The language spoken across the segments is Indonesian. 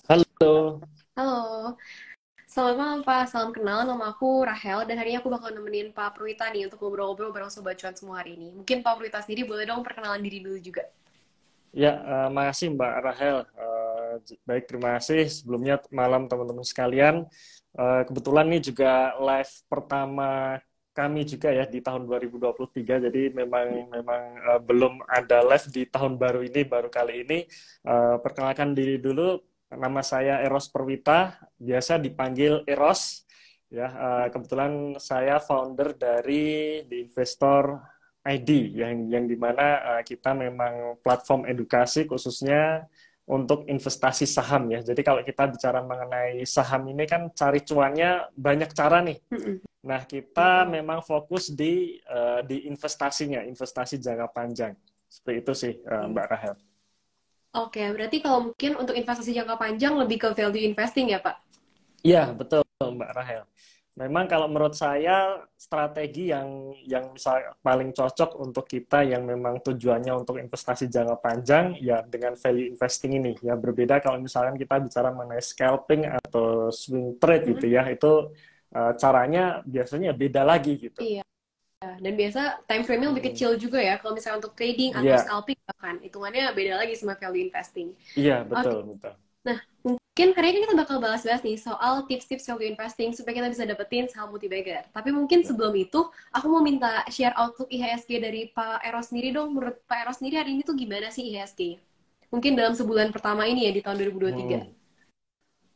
Halo, Halo, selamat malam Pak. Salam kenal, nama aku Rahel dan hari ini aku bakal nemenin Pak Purwita nih untuk ngobrol-ngobrol bareng Sobat Cuan semua hari ini. Mungkin Pak Purwita sendiri boleh dong perkenalan diri dulu juga. ya, makasih Mbak Rahel. Baik, terima kasih. Sebelumnya malam teman-teman sekalian. Kebetulan ini juga live pertama kami juga ya di tahun 2023. Jadi memang memang belum ada live di tahun baru ini, baru kali ini. Perkenalkan diri dulu. Nama saya Eros Perwita, biasa dipanggil Eros. Ya, kebetulan saya founder dari The Investor ID yang dimana kita memang platform edukasi khususnya untuk investasi saham ya. Jadi kalau kita bicara mengenai saham ini kan cari cuannya banyak cara nih. Mm-mm, Nah, kita betul. memang fokus di investasinya, investasi jangka panjang. Seperti itu sih, Mbak Rahel. Oke, berarti kalau mungkin untuk investasi jangka panjang lebih ke value investing ya Pak? Iya, betul Mbak Rahel. Memang kalau menurut saya strategi yang misal paling cocok untuk kita yang memang tujuannya untuk investasi jangka panjang ya dengan value investing ini ya berbeda kalau misalkan kita bicara mengenai scalping atau swing trade gitu Mm-mm. ya itu caranya biasanya beda lagi gitu. Iya, dan biasa time frame-nya lebih Mm. kecil juga ya kalau misalnya untuk trading atau Iya, scalping bahkan. Hitungannya beda lagi sama value investing. iya Oke, betul betul. nah, mungkin hari ini kita bakal bahas-bahas nih soal tips-tips value investing supaya kita bisa dapetin saham multi-bagger. Tapi mungkin sebelum itu, aku mau minta share outlook IHSG dari Pak Eros sendiri dong. Menurut Pak Eros sendiri hari ini tuh gimana sih IHSG? Mungkin dalam sebulan pertama ini ya di tahun 2023. Hmm.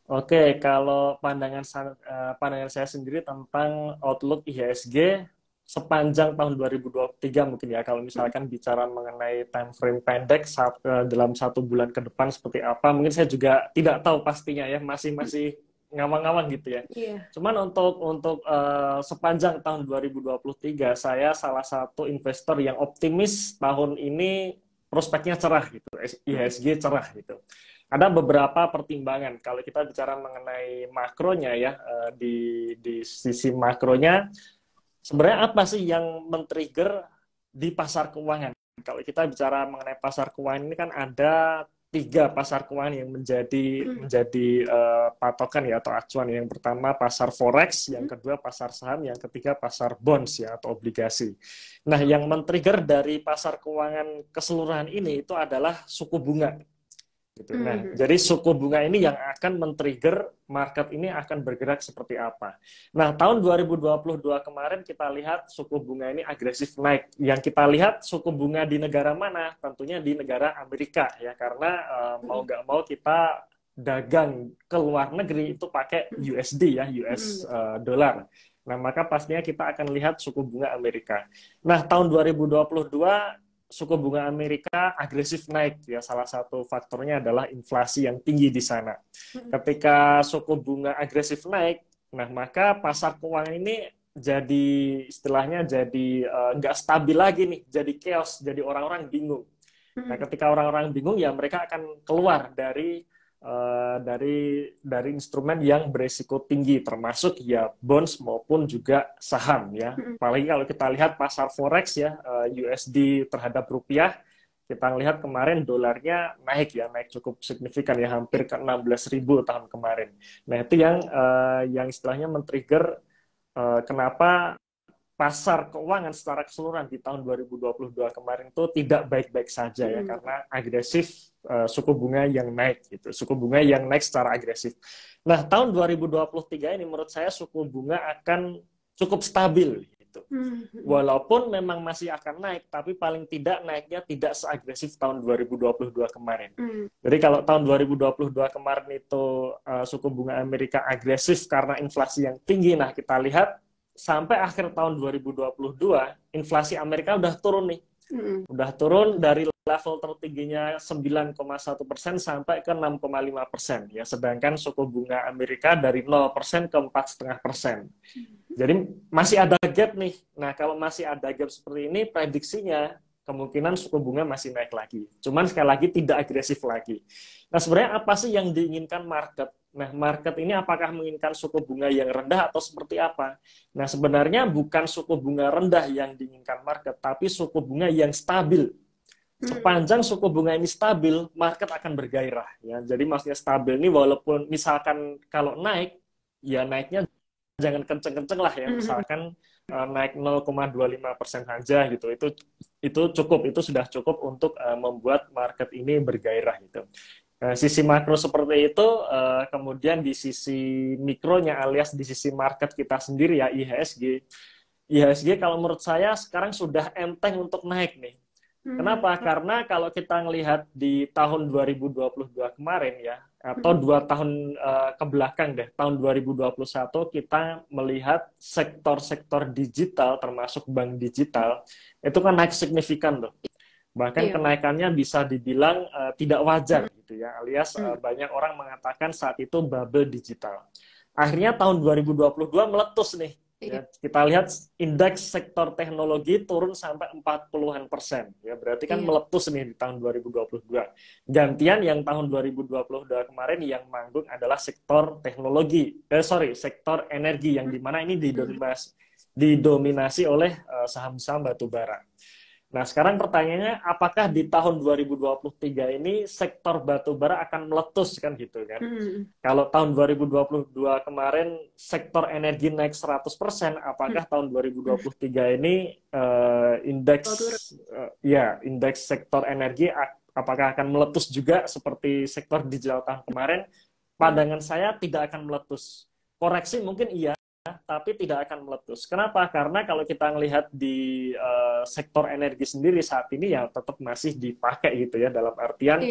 Oke, kalau pandangan saya sendiri tentang outlook IHSG sepanjang tahun 2023 mungkin ya kalau misalkan bicara mengenai time frame pendek dalam 1 bulan ke depan seperti apa mungkin saya juga tidak tahu pastinya ya masih masih ngawang-ngawang gitu ya. Iya. Cuman untuk sepanjang tahun 2023 saya salah satu investor yang optimis tahun ini prospeknya cerah gitu, IHSG cerah gitu. Ada beberapa pertimbangan kalau kita bicara mengenai makronya ya di sisi makronya sebenarnya apa sih yang men-trigger di pasar keuangan? Kalau kita bicara mengenai pasar keuangan ini kan ada 3 pasar keuangan yang menjadi patokan ya atau acuan. Yang pertama pasar forex, yang kedua pasar saham, yang ketiga pasar bonds ya atau obligasi. Nah, yang men-trigger dari pasar keuangan keseluruhan ini itu adalah suku bunga gitu. Nah, jadi suku bunga ini yang akan men-trigger market ini akan bergerak seperti apa. Nah, tahun 2022 kemarin kita lihat suku bunga ini agresif naik. Yang kita lihat suku bunga di negara mana? Tentunya di negara Amerika ya, karena mau nggak mau kita dagang ke luar negeri itu pakai USD ya, US dollar. Nah, maka pastinya kita akan lihat suku bunga Amerika. Nah, tahun 2022 suku bunga Amerika agresif naik ya salah satu faktornya adalah inflasi yang tinggi di sana. Ketika suku bunga agresif naik, nah maka pasar keuangan ini jadi istilahnya jadi nggak stabil lagi nih, jadi chaos, jadi orang-orang bingung. Nah, ketika orang-orang bingung ya mereka akan keluar dari instrumen yang beresiko tinggi termasuk ya bonds maupun juga saham ya. Apalagi kalau kita lihat pasar forex ya USD terhadap rupiah kita lihat kemarin dolarnya naik ya naik cukup signifikan ya hampir ke 16.000 tahun kemarin. Nah, itu yang istilahnya men-trigger kenapa pasar keuangan secara keseluruhan di tahun 2022 kemarin itu tidak baik-baik saja ya karena agresif suku bunga yang naik gitu. Suku bunga yang naik secara agresif. Nah, tahun 2023 ini menurut saya suku bunga akan cukup stabil gitu. Walaupun memang masih akan naik, tapi paling tidak naiknya tidak seagresif tahun 2022 kemarin. Jadi kalau tahun 2022 kemarin itu suku bunga Amerika agresif karena inflasi yang tinggi, nah kita lihat sampai akhir tahun 2022 inflasi Amerika udah turun nih. Udah turun dari level tertingginya 9,1% sampai ke 6,5%. Ya, sedangkan suku bunga Amerika dari 0% ke 4,5%. Jadi masih ada gap nih. Nah, kalau masih ada gap seperti ini, prediksinya kemungkinan suku bunga masih naik lagi. Cuman sekali lagi tidak agresif lagi. Nah, sebenarnya apa sih yang diinginkan market? Nah, market ini apakah menginginkan suku bunga yang rendah atau seperti apa? Nah, sebenarnya bukan suku bunga rendah yang diinginkan market, tapi suku bunga yang stabil. Sepanjang suku bunga ini stabil, market akan bergairah ya. Jadi maksudnya stabil ini walaupun misalkan kalau naik, ya naiknya jangan kenceng-kenceng lah ya. Misalkan naik 0,25% saja gitu. Itu cukup, itu sudah cukup untuk membuat market ini bergairah gitu. Sisi makro seperti itu, kemudian di sisi mikronya alias di sisi market kita sendiri ya IHSG. IHSG kalau menurut saya sekarang sudah enteng untuk naik nih. Kenapa? Karena kalau kita ngelihat di tahun 2022 kemarin ya, atau 2 tahun ke belakang deh, tahun 2021 kita melihat sektor-sektor digital termasuk bank digital itu kan naik signifikan loh. Bahkan Iya. kenaikannya bisa dibilang tidak wajar gitu ya, alias banyak orang mengatakan saat itu bubble digital. Akhirnya tahun 2022 meletus nih. Ya, kita lihat indeks sektor teknologi turun sampai 40-an%. Ya, berarti kan meletus nih di tahun 2022. Gantian yang tahun 2022 kemarin yang manggung adalah sektor teknologi. Sektor energi yang dimana ini didominasi oleh saham-saham batubara. Nah, sekarang pertanyaannya, apakah di tahun 2023 ini sektor batubara akan meletus kan gitu kan? Kalau tahun 2022 kemarin sektor energi naik 100%, apakah tahun 2023 ini indeks sektor energi apakah akan meletus juga seperti sektor digital tahun kemarin? Pandangan saya tidak akan meletus. Koreksi mungkin iya, tapi tidak akan meletus. Kenapa? Karena kalau kita melihat di sektor energi sendiri saat ini ya tetap masih dipakai gitu ya, dalam artian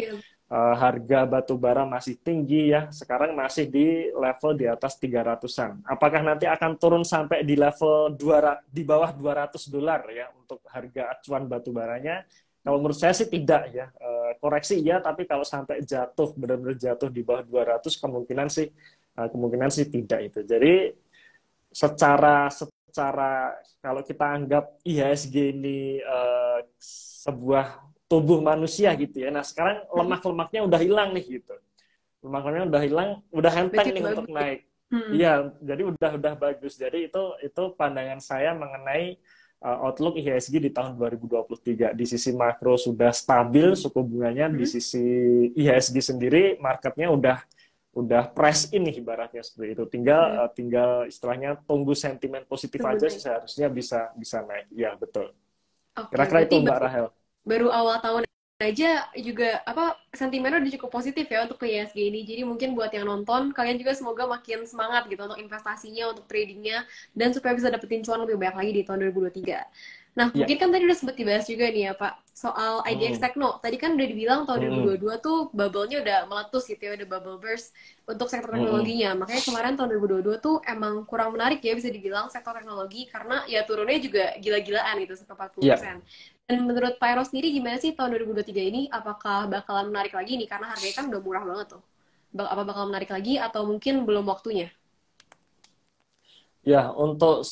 harga batu bara masih tinggi ya, sekarang masih di level di atas 300-an. Apakah nanti akan turun sampai di level di bawah $200 ya untuk harga acuan batu baranya? Kalau menurut saya sih tidak ya. Koreksi ya, tapi kalau sampai jatuh benar-benar jatuh di bawah 200 kemungkinan sih tidak itu. Jadi secara kalau kita anggap IHSG ini sebuah tubuh manusia gitu ya. Nah, sekarang lemak-lemaknya udah hilang nih gitu. Lemak-lemaknya udah hilang, udah enteng nih untuk naik. Iya, jadi udah bagus. Jadi itu pandangan saya mengenai outlook IHSG di tahun 2023. Di sisi makro sudah stabil suku bunganya, di sisi IHSG sendiri marketnya udah press in nih ibaratnya seperti itu. Tinggal istilahnya tunggu sentimen positif aja sih, seharusnya bisa naik. Ya, betul. Kira-kira itu Mbak Rahel. Baru awal tahun aja juga sentimennya udah cukup positif ya untuk IHSG ini. Jadi mungkin buat yang nonton, kalian juga semoga makin semangat gitu untuk investasinya, untuk tradingnya, dan supaya bisa dapetin cuan lebih banyak lagi di tahun 2023. Nah, mungkin kan tadi udah sempat dibahas juga nih ya Pak, soal IDX Tekno. Tadi kan udah dibilang tahun 2022 tuh bubble-nya udah meletus gitu ya, udah bubble burst untuk sektor teknologinya. Makanya kemarin tahun 2022 tuh emang kurang menarik ya bisa dibilang sektor teknologi, karena ya turunnya juga gila-gilaan gitu, sampai 40%. Dan menurut Pak Ero sendiri gimana sih tahun 2023 ini? Apakah bakalan menarik lagi nih? Karena harganya kan udah murah banget tuh. Apa bakal menarik lagi atau mungkin belum waktunya? Ya, untuk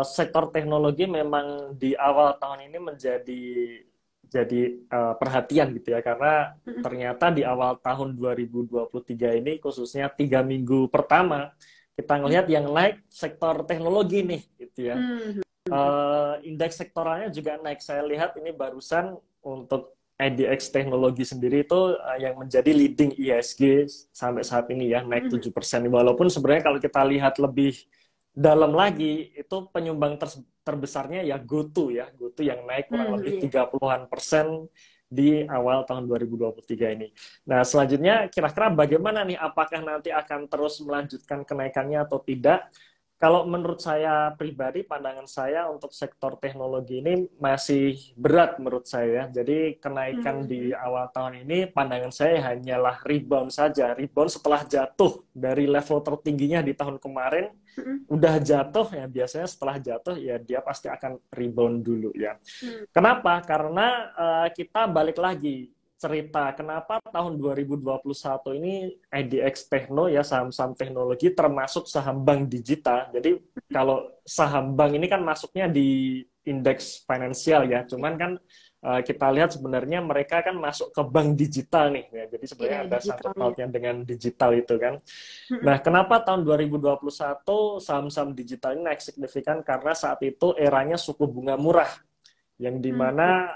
sektor teknologi memang di awal tahun ini jadi perhatian gitu ya, karena ternyata di awal tahun 2023 ini khususnya 3 minggu pertama kita ngelihat yang naik sektor teknologi nih gitu ya. Indeks sektoralnya juga naik. Saya lihat ini barusan untuk IDX teknologi sendiri itu yang menjadi leading IHSG sampai saat ini ya, naik 7%. Walaupun sebenarnya kalau kita lihat lebih dalam lagi, itu penyumbang terbesarnya ya GoTo yang naik kurang lebih 30-an% di awal tahun 2023 ini. Nah, selanjutnya kira-kira bagaimana nih, apakah nanti akan terus melanjutkan kenaikannya atau tidak? Kalau menurut saya pribadi, pandangan saya untuk sektor teknologi ini masih berat menurut saya. Jadi kenaikan di awal tahun ini pandangan saya hanyalah rebound saja. Rebound setelah jatuh dari level tertingginya di tahun kemarin, udah jatuh ya, biasanya setelah jatuh ya dia pasti akan rebound dulu ya. Kenapa? Karena kita balik lagi cerita kenapa tahun 2021 ini IDX Tekno ya, saham-saham teknologi termasuk saham bank digital. Jadi kalau saham bank ini kan masuknya di indeks finansial ya, cuman kan kita lihat sebenarnya mereka kan masuk ke bank digital nih ya. Jadi sebenarnya ada sangkut pautnya dengan digital itu kan. Nah, kenapa tahun 2021 saham-saham digital ini naik signifikan? Karena saat itu eranya suku bunga murah. yang dimana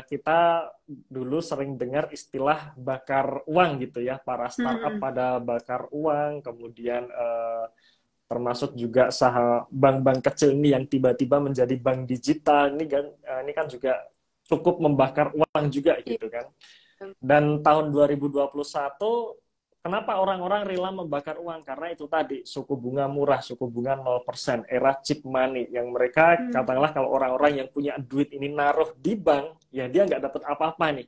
kita dulu sering dengar istilah bakar uang gitu ya, para startup pada bakar uang, kemudian termasuk juga saham bank-bank kecil ini yang tiba-tiba menjadi bank digital ini kan juga cukup membakar uang juga gitu kan. Dan tahun 2021 kenapa orang-orang rela membakar uang? Karena itu tadi, suku bunga murah, suku bunga 0%, era cheap money. Yang mereka, katakanlah kalau orang-orang yang punya duit ini naruh di bank, ya dia nggak dapat apa-apa nih.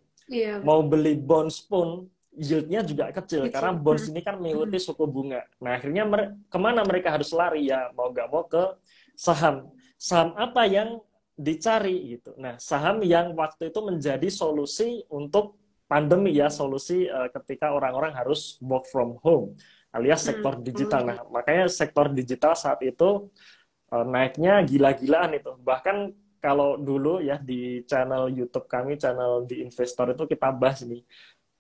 Mau beli bonds pun, yield-nya juga kecil. Karena bonds ini kan mengikuti suku bunga. Nah, akhirnya kemana mereka harus lari? Ya, mau nggak mau ke saham. Saham apa yang dicari gitu. Nah, saham yang waktu itu menjadi solusi untuk pandemi ya, solusi ketika orang-orang harus work from home alias sektor digital. Nah, makanya sektor digital saat itu naiknya gila-gilaan itu. Bahkan kalau dulu ya di channel YouTube kami, channel di Investor itu kita bahas nih,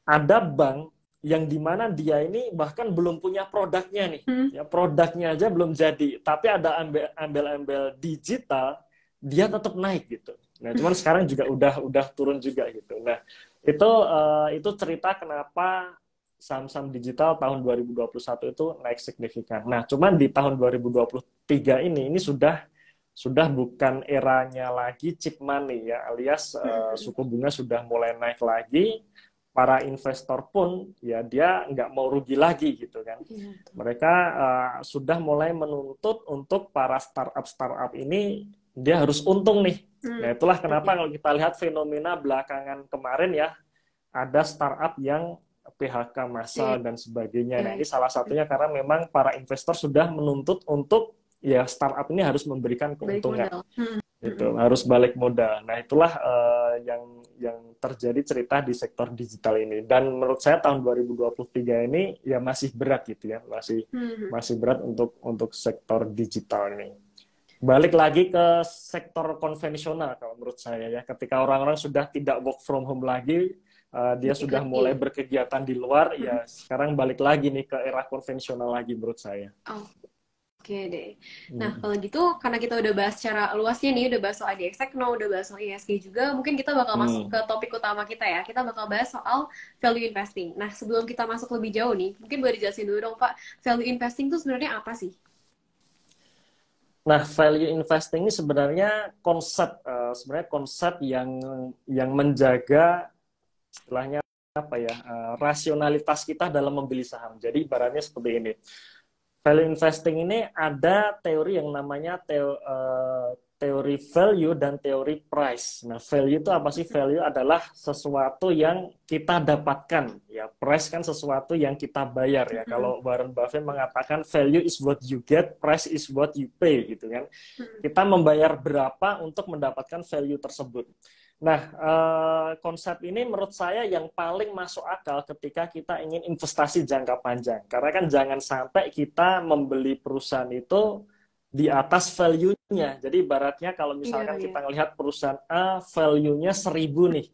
ada bank yang dimana dia ini bahkan belum punya produknya nih, ya produknya aja belum jadi, tapi ada embel-embel digital, dia tetap naik gitu. Nah, cuman sekarang juga udah turun juga gitu. Nah, itu cerita kenapa saham-saham digital tahun 2021 itu naik signifikan. Nah, cuman di tahun 2023 ini sudah bukan eranya lagi cheap money ya, alias suku bunga sudah mulai naik lagi. Para investor pun ya dia nggak mau rugi lagi gitu kan. Mereka sudah mulai menuntut untuk para startup ini dia harus untung nih. Nah, itulah kenapa kalau kita lihat fenomena belakangan kemarin ya, ada startup yang PHK massal dan sebagainya. Nah, ini salah satunya karena memang para investor sudah menuntut untuk ya startup ini harus memberikan keuntungan. Itu harus balik modal. Nah, itulah yang terjadi cerita di sektor digital ini. Dan menurut saya tahun 2023 ini ya masih berat gitu ya, masih berat untuk sektor digital ini. Balik lagi ke sektor konvensional kalau menurut saya ya, ketika orang-orang sudah tidak work from home lagi, dia sudah mulai berkegiatan di luar, ya sekarang balik lagi nih ke era konvensional lagi menurut saya. Oke deh. Nah, kalau gitu, karena kita udah bahas secara luasnya nih, udah bahas soal IDX Techno, udah bahas soal ISG juga, mungkin kita bakal masuk ke topik utama kita ya. Kita bakal bahas soal value investing. Nah, sebelum kita masuk lebih jauh nih, mungkin boleh dijelasin dulu dong, Pak, value investing itu sebenarnya apa sih? Nah, value investing ini sebenarnya konsep yang menjaga istilahnya apa ya, rasionalitas kita dalam membeli saham. Jadi ibaratnya seperti ini. Value investing ini ada teori yang namanya teori value dan teori price. Nah, value itu apa sih? Value adalah sesuatu yang kita dapatkan. Ya, price kan sesuatu yang kita bayar ya. Kalau Warren Buffett mengatakan value is what you get, price is what you pay gitu kan. Kita membayar berapa untuk mendapatkan value tersebut. Nah, konsep ini menurut saya yang paling masuk akal ketika kita ingin investasi jangka panjang. Karena kan jangan sampai kita membeli perusahaan itu di atas value-nya. Jadi ibaratnya kalau misalkan kita ngelihat perusahaan A, value-nya 1.000 nih.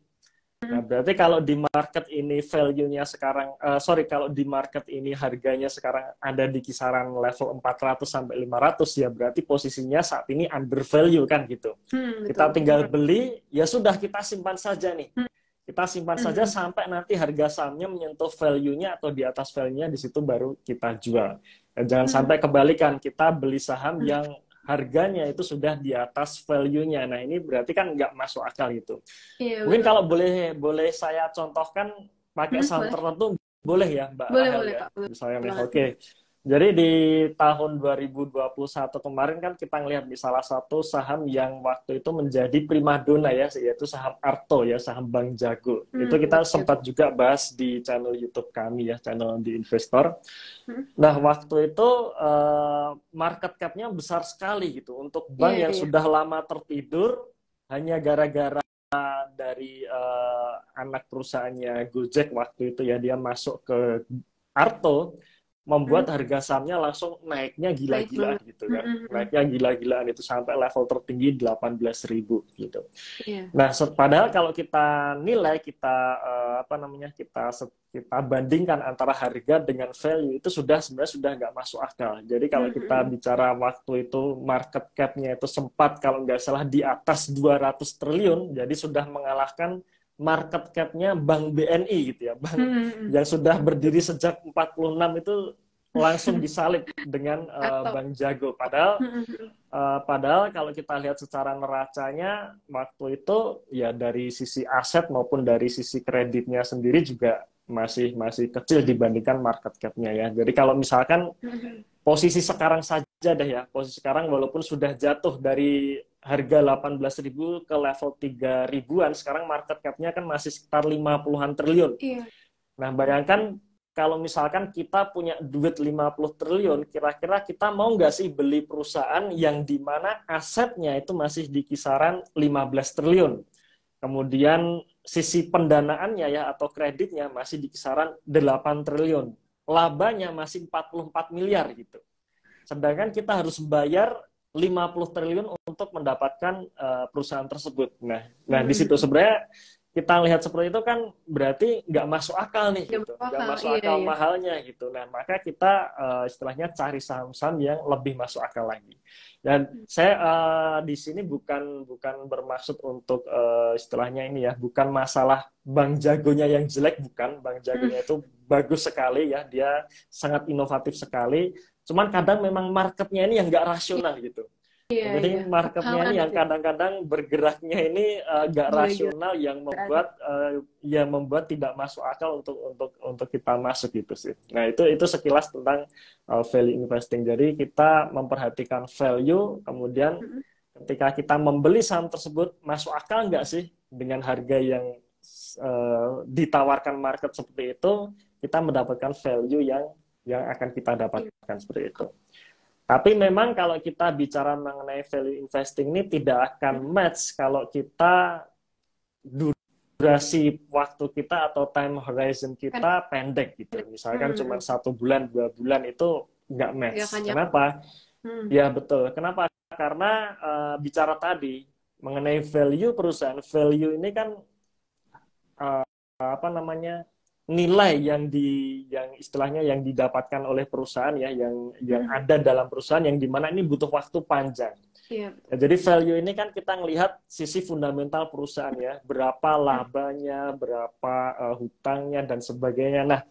Nah, berarti kalau di market ini value-nya sekarang, kalau di market ini harganya sekarang ada di kisaran level 400 sampai 500, ya berarti posisinya saat ini under value kan gitu. Kita tinggal beli, ya sudah kita simpan saja nih. Kita simpan saja sampai nanti harga sahamnya menyentuh value-nya atau di atas value-nya, di situ baru kita jual. Dan jangan sampai kebalikan, kita beli saham yang harganya itu sudah di atas value-nya. Nah, ini berarti kan nggak masuk akal gitu. Mungkin kalau boleh saya contohkan pakai saham tertentu, boleh ya Mbak Rahel ya? Misalnya, oke. Jadi di tahun 2021 kemarin kan kita ngelihat di salah satu saham yang waktu itu menjadi primadona ya, yaitu saham Arto ya, saham Bank Jago. Itu kita sempat juga bahas di channel YouTube kami ya, channel di Investor. Nah, waktu itu market cap-nya besar sekali gitu untuk bank yang sudah lama tertidur hanya gara-gara dari anak perusahaannya Gojek waktu itu ya, dia masuk ke Arto. membuat harga sahamnya langsung naiknya Baik gila-gilaan banget. gitu kan. Naiknya gila-gilaan itu sampai level tertinggi 18.000 gitu. Iya. Nah, padahal kalau kita nilai, kita apa namanya, kita bandingkan antara harga dengan value itu sebenarnya sudah nggak masuk akal. Jadi kalau kita bicara waktu itu market cap-nya itu sempat kalau nggak salah di atas 200 triliun, jadi sudah mengalahkan market cap-nya Bank BNI gitu ya, bank yang sudah berdiri sejak 46 itu langsung disalip dengan Atau Bank Jago. Padahal kalau kita lihat secara neracanya waktu itu ya dari sisi aset maupun dari sisi kreditnya sendiri juga masih masih kecil dibandingkan market cap-nya ya. Jadi kalau misalkan posisi sekarang saja deh ya, posisi sekarang walaupun sudah jatuh dari harga 18.000 ke level 3 ribuan, sekarang market cap-nya kan masih sekitar 50-an triliun. iya. Nah, bayangkan kalau misalkan kita punya duit 50 triliun, kira-kira kita mau nggak sih beli perusahaan yang di mana asetnya itu masih di kisaran 15 triliun. Kemudian sisi pendanaannya ya atau kreditnya masih di kisaran 8 triliun. Labanya masih 44 miliar gitu. Sedangkan kita harus bayar 50 triliun untuk mendapatkan perusahaan tersebut. Nah di situ sebenarnya kita lihat seperti itu kan berarti nggak masuk akal nih Nggak gitu, masuk nggak akal. masuk Iya, akal iya. mahalnya gitu. Nah maka kita istilahnya cari saham-saham yang lebih masuk akal lagi. Dan saya di sini bukan bermaksud untuk istilahnya ini ya, bukan masalah Bank Jagonya yang jelek, bukan. Bank Jagonya itu bagus sekali ya, dia sangat inovatif sekali. Cuman kadang memang marketnya ini yang nggak rasional gitu. Iya, Jadi iya. marketnya ini Pengalaman yang gitu ya. kadang-kadang bergeraknya ini nggak Gila-gila. rasional yang membuat tidak masuk akal untuk kita masuk gitu sih. Nah itu sekilas tentang value investing. Jadi kita memperhatikan value, kemudian ketika kita membeli saham tersebut masuk akal nggak sih dengan harga yang ditawarkan market seperti itu, kita mendapatkan value yang akan kita dapatkan seperti itu. Tapi memang kalau kita bicara mengenai value investing ini tidak akan match kalau kita durasi waktu kita atau time horizon Kan kita pendek gitu. Misalkan cuma 1 bulan, 2 bulan itu nggak match. nggak akan nyampe. Kenapa? Ya betul. Kenapa? Karena bicara tadi mengenai value perusahaan, value ini kan apa namanya, nilai yang istilahnya yang didapatkan oleh perusahaan ya, yang ada dalam perusahaan yang dimana ini butuh waktu panjang. Iya. Ya, jadi value ini kan kita ngelihat sisi fundamental perusahaan ya, berapa labanya, berapa hutangnya dan sebagainya. Nah,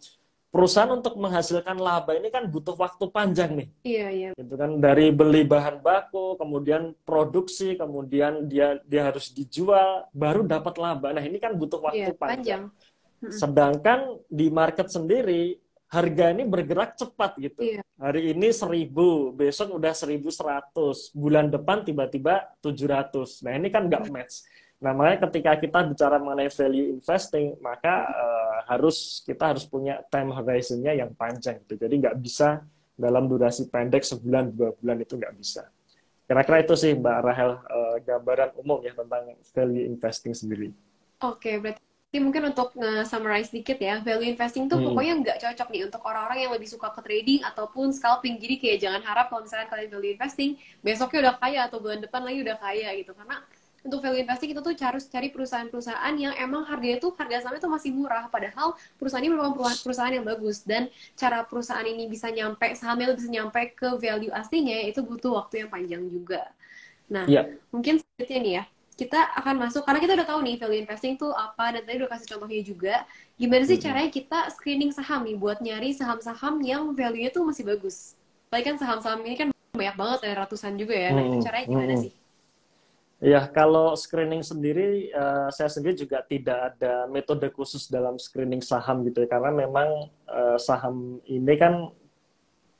perusahaan untuk menghasilkan laba ini kan butuh waktu panjang nih. Iya, iya. Gitu kan, dari beli bahan baku, kemudian produksi, kemudian dia harus dijual, baru dapat laba. Nah, ini kan butuh waktu Iya, panjang. panjang. Sedangkan di market sendiri harga ini bergerak cepat gitu. Iya. Hari ini 1.000, besok udah 1.100, bulan depan tiba-tiba 700. Nah ini kan nggak match. Nah makanya ketika kita bicara mengenai value investing, maka kita harus punya time horizon-nya yang panjang gitu. Jadi nggak bisa dalam durasi pendek 1 bulan, 2 bulan itu nggak bisa. Kira-kira itu sih Mbak Rahel gambaran umum ya tentang value investing sendiri. Oke, berarti mungkin untuk nge-summarize dikit ya, value investing tuh pokoknya nggak cocok nih untuk orang-orang yang lebih suka ke trading ataupun scalping. Jadi kayak jangan harap kalau misalnya kalian value investing, besoknya udah kaya atau bulan depan lagi udah kaya gitu. Karena untuk value investing kita tuh harus cari perusahaan-perusahaan yang emang harga sahamnya tuh masih murah. Padahal perusahaan ini merupakan perusahaan yang bagus. Dan cara perusahaan ini bisa nyampe, sahamnya bisa nyampe ke value aslinya, itu butuh waktu yang panjang juga. Nah, mungkin selanjutnya nih ya, kita akan masuk, karena kita udah tahu nih value investing tuh apa, dan tadi udah kasih contohnya juga. Gimana sih caranya kita screening saham nih, buat nyari saham-saham yang value-nya tuh masih bagus. Apalagi kan saham-saham ini kan banyak banget, ada ratusan juga ya. Nah, itu caranya gimana sih? Ya, kalau screening sendiri, saya sendiri juga tidak ada metode khusus dalam screening saham gitu ya, karena memang saham ini kan,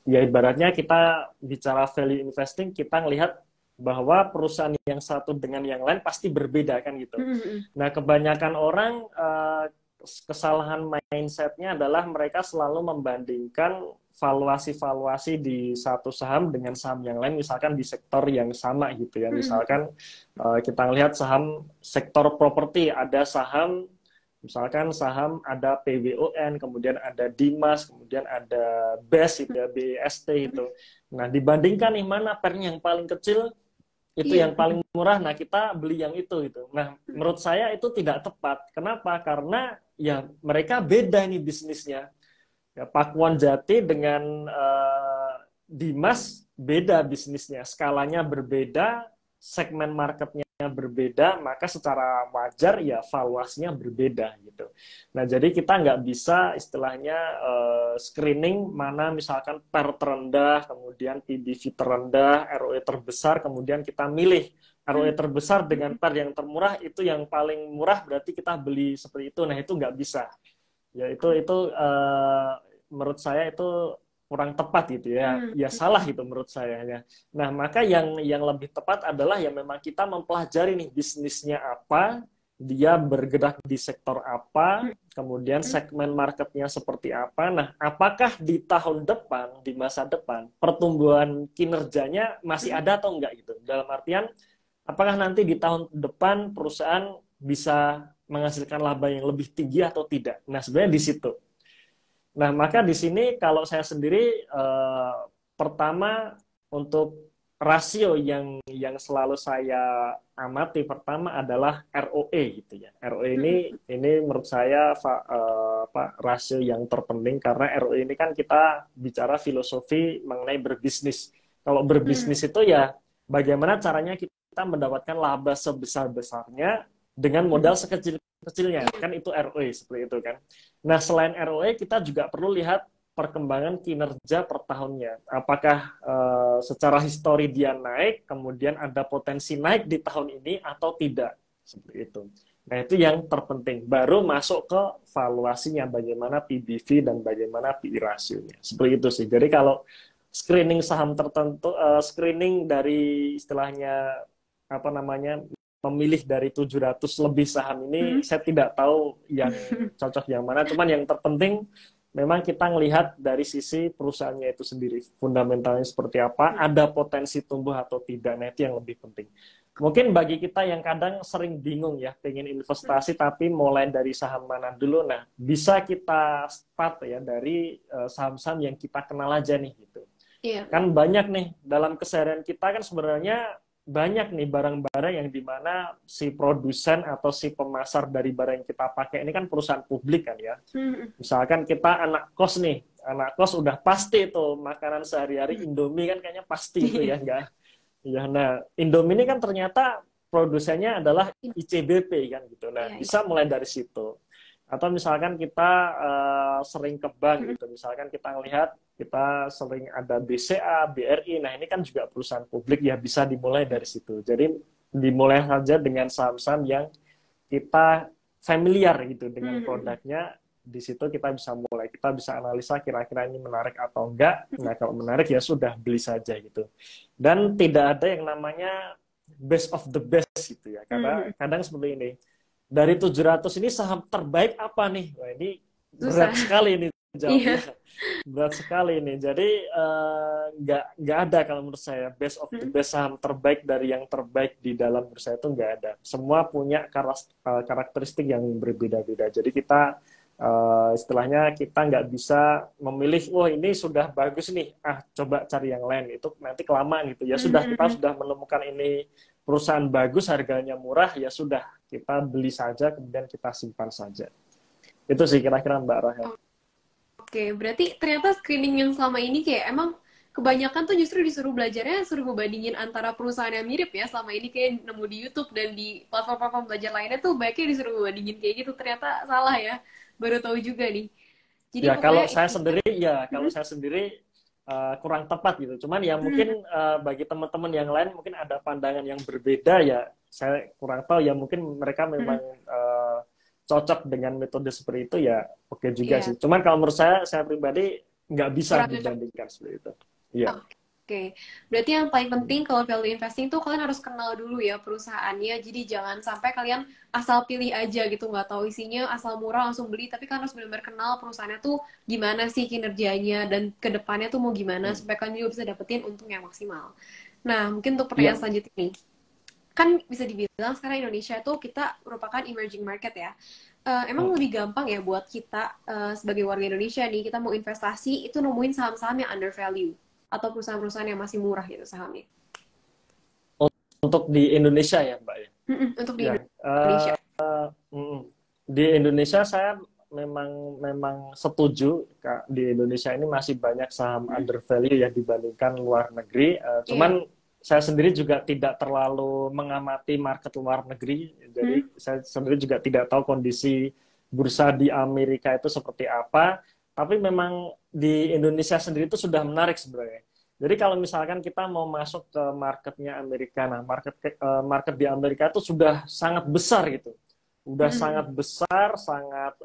ya ibaratnya kita bicara value investing, kita ngelihat bahwa perusahaan yang satu dengan yang lain pasti berbeda kan gitu. Nah, kebanyakan orang kesalahan mindsetnya adalah mereka selalu membandingkan valuasi-valuasi di satu saham dengan saham yang lain, misalkan di sektor yang sama gitu ya. Misalkan kita lihat saham sektor properti, ada saham Misalkan saham ada PWON, kemudian ada Dimas, kemudian ada BES itu ya, BEST itu. Nah, dibandingkan nih mana pernya yang paling kecil, itu Iya. yang paling murah, nah kita beli yang itu gitu. Nah, menurut saya itu tidak tepat. Kenapa? Karena ya mereka beda nih bisnisnya. Ya, Pakuan Jati dengan Dimas beda bisnisnya, skalanya berbeda, segmen marketnya berbeda, maka secara wajar ya valuasinya berbeda gitu. Nah, jadi kita nggak bisa istilahnya screening mana misalkan PER terendah, kemudian PBV terendah, ROE terbesar, kemudian kita milih ROE terbesar dengan PER yang termurah, itu yang paling murah berarti kita beli seperti itu. Nah, itu nggak bisa. Ya itu menurut saya itu kurang tepat gitu ya. Ya salah itu menurut saya ya. Nah, maka yang lebih tepat adalah ya memang kita mempelajari nih bisnisnya apa, dia bergerak di sektor apa, kemudian segmen marketnya seperti apa. Nah, apakah di tahun depan, di masa depan, pertumbuhan kinerjanya masih ada atau enggak gitu. Dalam artian, apakah nanti di tahun depan perusahaan bisa menghasilkan laba yang lebih tinggi atau tidak. Nah, sebenarnya di situ. Nah, maka di sini kalau saya sendiri pertama untuk rasio yang selalu saya amati pertama adalah ROE gitu ya. ROE ini menurut saya rasio yang terpenting karena ROE ini kan kita bicara filosofi mengenai berbisnis. Kalau berbisnis itu ya bagaimana caranya kita mendapatkan laba sebesar-besarnya dengan modal sekecil-kecilnya. Kan itu ROE seperti itu kan. Nah, selain ROE, kita juga perlu lihat perkembangan kinerja per tahunnya. Apakah secara histori dia naik, kemudian ada potensi naik di tahun ini atau tidak. Seperti itu. Nah, itu yang terpenting. Baru masuk ke valuasinya, bagaimana PBV dan bagaimana PE rasionya. Seperti itu sih. Jadi kalau screening saham tertentu, screening dari istilahnya apa namanya, memilih dari 700 lebih saham ini, saya tidak tahu yang cocok yang mana. Cuman yang terpenting memang kita melihat dari sisi perusahaannya itu sendiri, fundamentalnya seperti apa, ada potensi tumbuh atau tidak. Nah, itu yang lebih penting. Mungkin bagi kita yang kadang sering bingung ya, pengen investasi tapi mulai dari saham mana dulu. Nah, bisa kita start ya dari saham-saham yang kita kenal aja nih gitu. Iya. Kan banyak nih dalam keseharian kita kan sebenarnya banyak nih barang-barang yang dimana si produsen atau si pemasar dari barang yang kita pakai ini kan perusahaan publik kan ya. Misalkan kita anak kos nih, anak kos udah pasti tuh makanan sehari-hari Indomie kan kayaknya pasti itu ya enggak. Ya, nah Indomie ini kan ternyata produsennya adalah ICBP kan gitu. Nah, bisa mulai dari situ. Atau misalkan kita sering ke bank gitu, misalkan kita ngelihat kita sering ada BCA, BRI, nah ini kan juga perusahaan publik ya, bisa dimulai dari situ. Jadi dimulai saja dengan saham-saham yang kita familiar gitu dengan produknya, di situ kita bisa mulai, kita bisa analisa kira-kira ini menarik atau enggak. Nah kalau menarik ya sudah beli saja gitu. Dan tidak ada yang namanya best of the best gitu ya, karena kadang seperti ini. Dari 700 ini saham terbaik apa nih? Wah, ini berat sekali nih jawabnya. Berat sekali nih. Jadi nggak ada kalau menurut saya best of the best, saham terbaik dari yang terbaik di dalam bursa itu nggak ada. Semua punya karakteristik yang berbeda-beda. Jadi kita istilahnya kita nggak bisa memilih, wah ini sudah bagus nih, coba cari yang lain. Itu nanti kelamaan gitu. Ya sudah, kita sudah menemukan ini perusahaan bagus, harganya murah, ya sudah kita beli saja, kemudian kita simpan saja. Itu sih kira-kira Mbak Rahel. Oke, berarti ternyata screening yang selama ini kayak emang kebanyakan tuh justru disuruh belajarnya, suruh ngebandingin antara perusahaan yang mirip ya. Selama ini kayak nemu di YouTube dan di platform-platform belajar lainnya tuh baiknya disuruh ngebandingin kayak gitu. Ternyata salah ya. Baru tahu juga nih. Jadi ya pokoknya kalau saya sendiri kurang tepat gitu. Cuman ya mungkin bagi teman-teman yang lain mungkin ada pandangan yang berbeda ya. Saya kurang tahu ya, mungkin mereka memang cocok dengan metode seperti itu ya, oke juga sih. Cuman kalau menurut saya pribadi nggak bisa dibandingkan seperti itu. Iya. Oke, berarti yang paling penting kalau value investing tuh kalian harus kenal dulu ya perusahaannya. Jadi jangan sampai kalian asal pilih aja gitu, nggak tahu isinya, asal murah langsung beli. Tapi kalian harus benar-benar kenal perusahaannya tuh gimana sih kinerjanya dan kedepannya tuh mau gimana supaya kalian juga bisa dapetin untung yang maksimal. Nah, mungkin untuk pertanyaan selanjutnya nih, kan bisa dibilang sekarang Indonesia tuh kita merupakan emerging market ya. emang lebih gampang ya buat kita sebagai warga Indonesia nih, kita mau investasi itu nemuin saham-saham yang undervalue atau perusahaan-perusahaan yang masih murah gitu sahamnya. Untuk di Indonesia ya, Mbak ya. Untuk di Ya, Indonesia. di Indonesia saya memang setuju, Kak. Di Indonesia ini masih banyak saham undervalue ya dibandingkan luar negeri. Cuman saya sendiri juga tidak terlalu mengamati market luar negeri, jadi saya sendiri juga tidak tahu kondisi bursa di Amerika itu seperti apa. Tapi memang di Indonesia sendiri itu sudah menarik sebenarnya. Jadi kalau misalkan kita mau masuk ke marketnya Amerika, nah market di Amerika itu sudah sangat besar gitu, udah sangat besar, sangat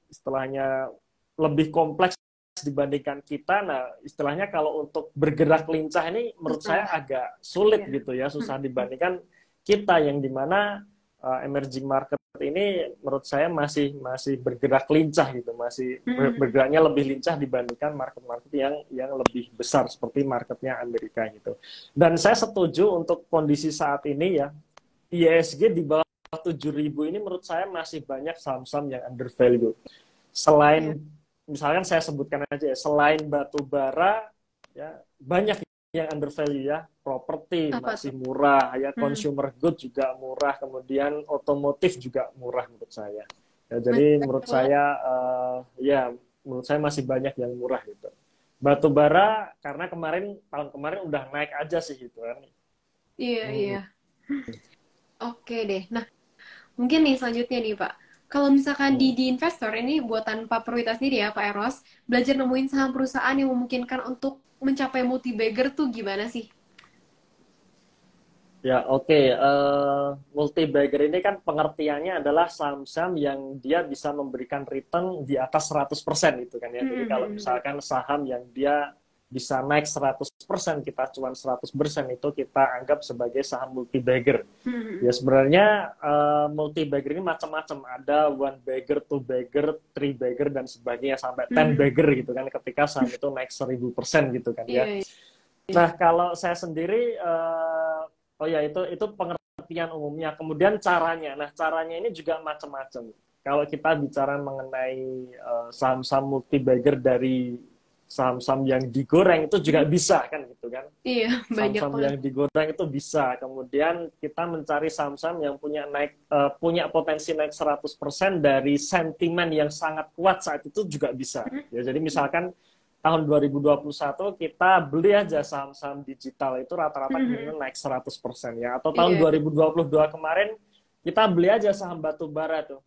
istilahnya lebih kompleks dibandingkan kita. Nah, istilahnya kalau untuk bergerak lincah ini menurut saya agak sulit gitu ya, susah dibandingkan kita yang dimana emerging market ini menurut saya masih bergerak lincah gitu, masih bergeraknya lebih lincah dibandingkan market-market yang lebih besar seperti marketnya Amerika gitu. Dan saya setuju untuk kondisi saat ini ya, IHSG di bawah 7.000 ini menurut saya masih banyak saham-saham yang undervalue. Selain misalkan saya sebutkan aja ya, selain batu bara ya banyak yang undervalue ya, properti masih murah ya, consumer good juga murah, kemudian otomotif juga murah menurut saya. Ya, jadi menurut saya menurut saya masih banyak yang murah gitu. Batu bara karena tahun kemarin udah naik aja sih gitu kan. Iya. Oke deh. Nah, mungkin nih selanjutnya nih Pak. Kalau misalkan di investor ini buatan Pak Purwita sendiri ya Pak Eros, belajar nemuin saham perusahaan yang memungkinkan untuk mencapai multi-bagger tuh gimana sih? Ya, oke. Multi-bagger ini kan pengertiannya adalah saham-saham yang dia bisa memberikan return di atas 100% itu kan ya. Jadi kalau misalkan saham yang dia bisa naik 100%, kita cuan 100% itu kita anggap sebagai saham multi-bagger. Ya sebenarnya multi-bagger ini macam-macam. Ada one bagger, two bagger, three bagger, dan sebagainya sampai 10 bagger gitu kan ketika saham itu naik 1000% gitu kan ya. Nah, kalau saya sendiri itu pengertian umumnya. Kemudian caranya. Nah, caranya ini juga macam-macam. Kalau kita bicara mengenai saham-saham multi-bagger dari saham-saham yang digoreng itu juga bisa kan gitu kan. Iya, banyak saham-saham yang digoreng itu bisa. Kemudian kita mencari saham-saham yang punya potensi naik 100% dari sentimen yang sangat kuat saat itu juga bisa. Ya, jadi misalkan tahun 2021 kita beli aja saham-saham digital itu rata-rata kemungkinan naik 100% ya. Atau tahun 2022 kemarin kita beli aja saham batu bara tuh.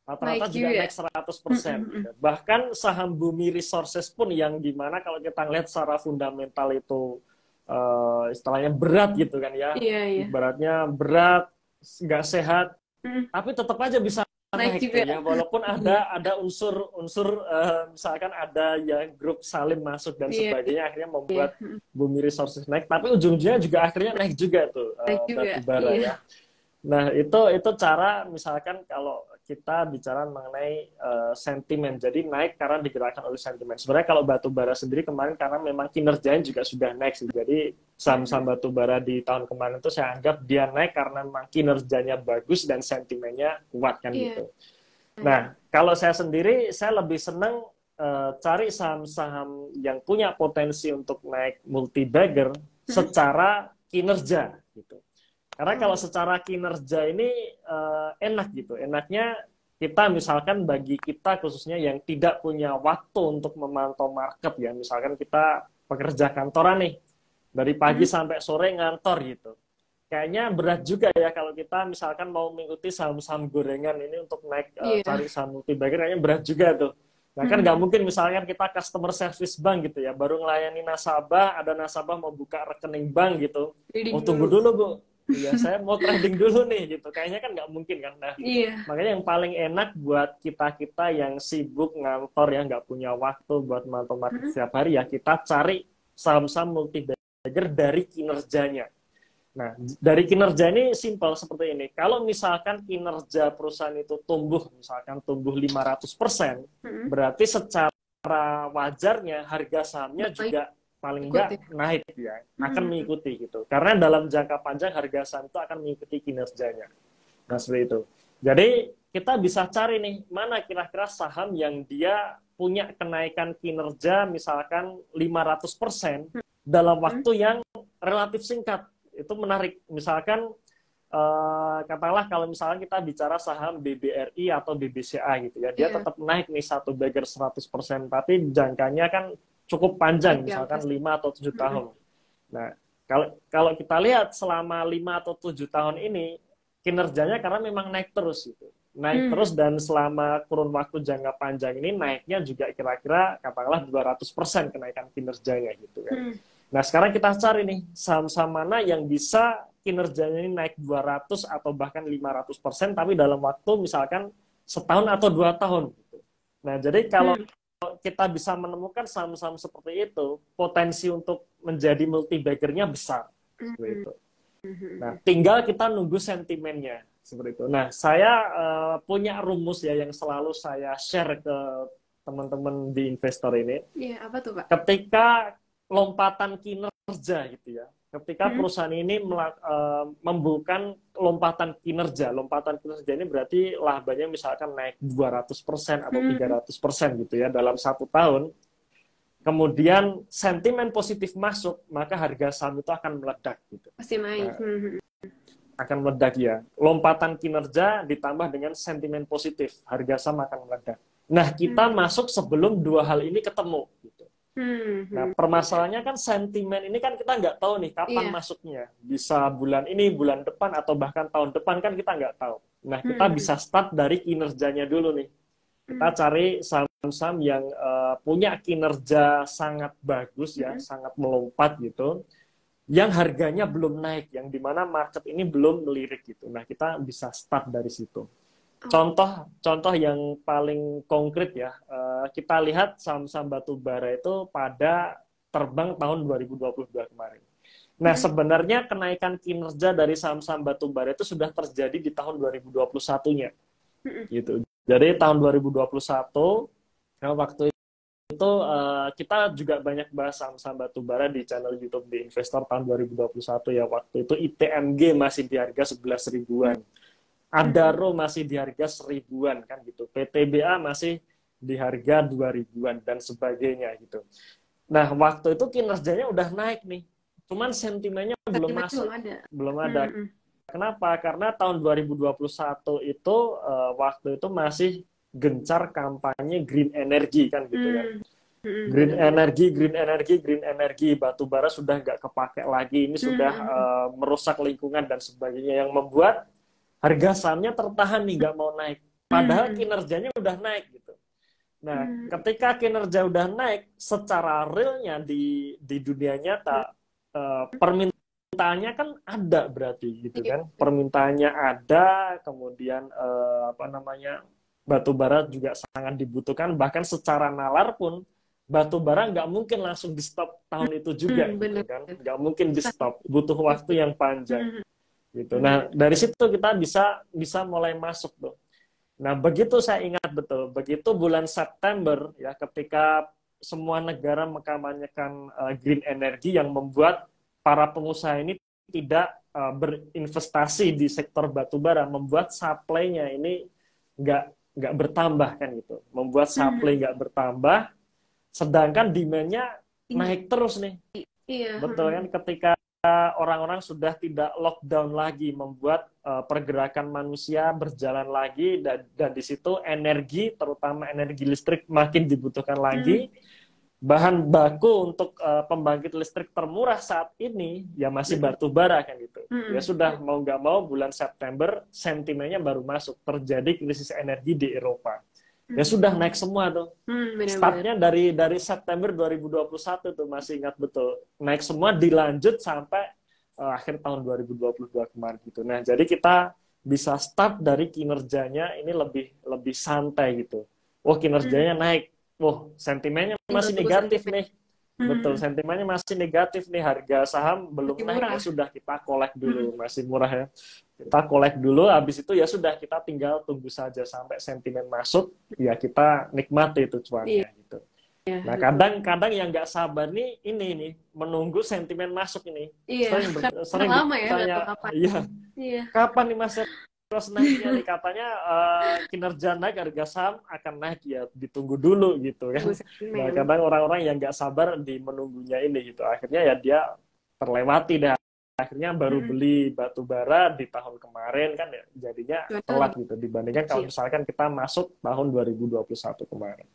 Rata-rata juga naik 100%. Gitu. Bahkan saham Bumi Resources pun yang dimana kalau kita lihat secara fundamental itu istilahnya berat gitu kan ya. Ibaratnya berat, nggak sehat, tapi tetap aja bisa naik gitu ya, walaupun ada unsur misalkan ada yang grup Salim masuk dan sebagainya akhirnya membuat Bumi Resources naik, tapi ujung-ujungnya juga akhirnya naik juga tuh batu bara ya. Nah itu cara misalkan kalau kita bicara mengenai sentimen, jadi naik karena digerakkan oleh sentimen. Sebenarnya kalau batu bara sendiri kemarin karena memang kinerjanya juga sudah naik sih, jadi saham-saham batu bara di tahun kemarin itu saya anggap dia naik karena memang kinerjanya bagus dan sentimennya kuat kan gitu. Nah kalau saya sendiri saya lebih senang cari saham-saham yang punya potensi untuk naik multi-bagger secara kinerja gitu. Karena kalau secara kinerja ini enak gitu. Enaknya kita misalkan bagi kita khususnya yang tidak punya waktu untuk memantau market ya. Misalkan kita pekerja kantoran nih. Dari pagi sampai sore ngantor gitu. Kayaknya berat juga ya kalau kita misalkan mau mengikuti saham-saham gorengan ini untuk naik cari saham multi-bagger, kayaknya berat juga tuh. Nah kan nggak mungkin misalkan kita customer service bank gitu ya. Baru ngelayani nasabah, ada nasabah mau buka rekening bank gitu. Oh tunggu dulu Bu. Iya, saya mau trading dulu nih gitu. Kayaknya kan nggak mungkin kan. Nah, makanya yang paling enak buat kita-kita yang sibuk ngantor ya nggak punya waktu buat mantau market setiap hari ya, kita cari saham-saham multi-bagger dari kinerjanya. Nah, dari kinerja ini simpel seperti ini. Kalau misalkan kinerja perusahaan itu misalkan tumbuh 500%, berarti secara wajarnya harga sahamnya juga paling enggak naik ya, akan mengikuti gitu. Karena dalam jangka panjang harga saham itu akan mengikuti kinerjanya. Nah, seperti itu. Jadi kita bisa cari nih, mana kira-kira saham yang dia punya kenaikan kinerja misalkan 500% dalam waktu yang relatif singkat. Itu menarik. Misalkan katakanlah kalau misalnya kita bicara saham BBRI atau BBCA gitu ya, dia tetap naik nih satu bagger 100%, tapi jangkanya kan cukup panjang, misalkan 5 atau 7 tahun. Nah, kalau kita lihat selama 5 atau 7 tahun ini, kinerjanya karena memang naik terus gitu. Naik terus, dan selama kurun waktu jangka panjang ini naiknya juga kira-kira katakanlah 200% kenaikan kinerjanya gitu kan. Nah, sekarang kita cari nih saham-saham mana yang bisa kinerjanya ini naik 200 atau bahkan 500%, tapi dalam waktu misalkan setahun atau 2 tahun. Gitu. Nah, jadi kalau kita bisa menemukan saham-saham seperti itu, potensi untuk menjadi multi-baggernya besar. Seperti itu. Nah, tinggal kita nunggu sentimennya. Seperti itu. Nah, saya punya rumus ya yang selalu saya share ke teman-teman di investor ini. Iya, apa tuh, Pak? Ketika lompatan kinerja gitu ya. Ketika perusahaan ini membuka lompatan kinerja ini berarti labanya misalkan naik 200% atau 300% gitu ya dalam 1 tahun. Kemudian sentimen positif masuk, maka harga saham itu akan meledak gitu. Pasti naik. Akan meledak ya. Lompatan kinerja ditambah dengan sentimen positif, harga saham akan meledak. Nah, kita masuk sebelum 2 hal ini ketemu gitu. Nah, permasalahannya kan sentimen ini kan kita nggak tahu nih kapan masuknya. Bisa bulan ini, bulan depan, atau bahkan tahun depan kan kita nggak tahu. Nah, kita bisa start dari kinerjanya dulu nih. Kita cari saham-saham yang punya kinerja sangat bagus ya, sangat melompat gitu. Yang harganya belum naik, yang dimana market ini belum melirik gitu. Nah, kita bisa start dari situ. Contoh yang paling konkret ya, kita lihat saham-saham batu bara itu pada terbang tahun 2022 kemarin. Nah, sebenarnya kenaikan kinerja dari saham-saham batu bara itu sudah terjadi di tahun 2021-nya. Gitu. Jadi tahun 2021, waktu itu kita juga banyak bahas saham-saham batu bara di channel YouTube di Investor tahun 2021 ya. Waktu itu ITMG masih di harga 11 ribuan. Adaro masih di harga 1000-an kan gitu. PTBA masih di harga 2000-an dan sebagainya gitu. Nah, waktu itu kinerjanya udah naik nih. Cuman sentimennya belum masuk. Belum ada. Kenapa? Karena tahun 2021 itu waktu itu masih gencar kampanye green energy kan gitu kan. Green energy, batu bara sudah nggak kepake lagi. Ini sudah merusak lingkungan dan sebagainya, yang membuat harga sahamnya tertahan nih, nggak mau naik. Padahal kinerjanya udah naik gitu. Nah, ketika kinerja udah naik, secara realnya di dunia nyata, permintaannya kan ada berarti gitu kan. Permintaannya ada, kemudian batu bara juga sangat dibutuhkan. Bahkan secara nalar pun, batu bara nggak mungkin langsung di stop tahun itu juga gitu kan. Nggak mungkin di stop, butuh waktu yang panjang. Gitu. Nah, dari situ kita bisa mulai masuk tuh. Nah, begitu saya ingat betul, begitu bulan September ya, ketika semua negara mengkampanyekan green energy yang membuat para pengusaha ini tidak berinvestasi di sektor batubara, membuat supply-nya ini nggak bertambah kan gitu, membuat supply nggak bertambah, sedangkan demand-nya naik terus nih. Betul kan, ketika orang-orang sudah tidak lockdown lagi, membuat pergerakan manusia berjalan lagi, dan di situ energi, terutama energi listrik, makin dibutuhkan lagi. Bahan baku untuk pembangkit listrik termurah saat ini ya masih batu bara kan gitu. Ya sudah, mau nggak mau bulan September sentimennya baru masuk, terjadi krisis energi di Eropa. Ya sudah naik semua tuh. Startnya dari September 2021 tuh, masih ingat betul. Naik semua, dilanjut sampai akhir tahun 2022 kemarin gitu. Nah, jadi kita bisa start dari kinerjanya ini lebih santai gitu. Oh, kinerjanya naik. Oh, sentimennya masih negatif nih. Betul, sentimennya masih negatif nih. Harga saham belum naik, ya sudah kita collect dulu. Masih murah ya. Kita collect dulu, habis itu ya sudah, kita tinggal tunggu saja sampai sentimen masuk, ya kita nikmati itu cuannya gitu. Nah, kadang yang nggak sabar nih ini nih, menunggu sentimen masuk ini. Sering lama ya, bertanya, kapan. kapan nih Mas terus naiknya nih katanya kinerja naik, harga saham akan naik, ya ditunggu dulu gitu kan. Tunggu Nah sentimen. kadang orang-orang yang nggak sabar di menunggunya ini gitu, akhirnya ya dia terlewati dah, akhirnya baru Mm-mm. beli batu bara di tahun kemarin kan ya, jadinya Benar. telat gitu dibandingkan kalau Kecil. misalkan kita masuk tahun 2021 kemarin.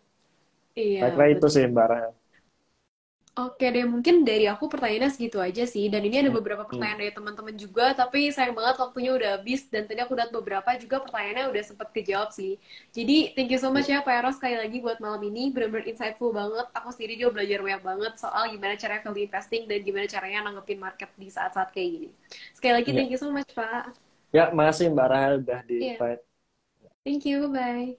Iya, Saya kira itu betul. sih Mbak Rahel. Oke deh, mungkin dari aku pertanyaannya segitu aja sih. Dan ini ada beberapa Hmm. pertanyaan dari teman-teman juga, tapi sayang banget waktunya udah habis. Dan tadi aku lihat beberapa juga pertanyaannya udah sempet kejawab sih. Jadi, thank you so much Ya. ya Pak Eros sekali lagi buat malam ini. Bener-bener insightful banget. Aku sendiri juga belajar banyak banget soal gimana cara value investing dan gimana caranya nanggepin market di saat-saat kayak gini. Sekali lagi, Ya. thank you so much Pak. Ya, makasih Mbak Rahel udah di Iya, invite. thank you, bye.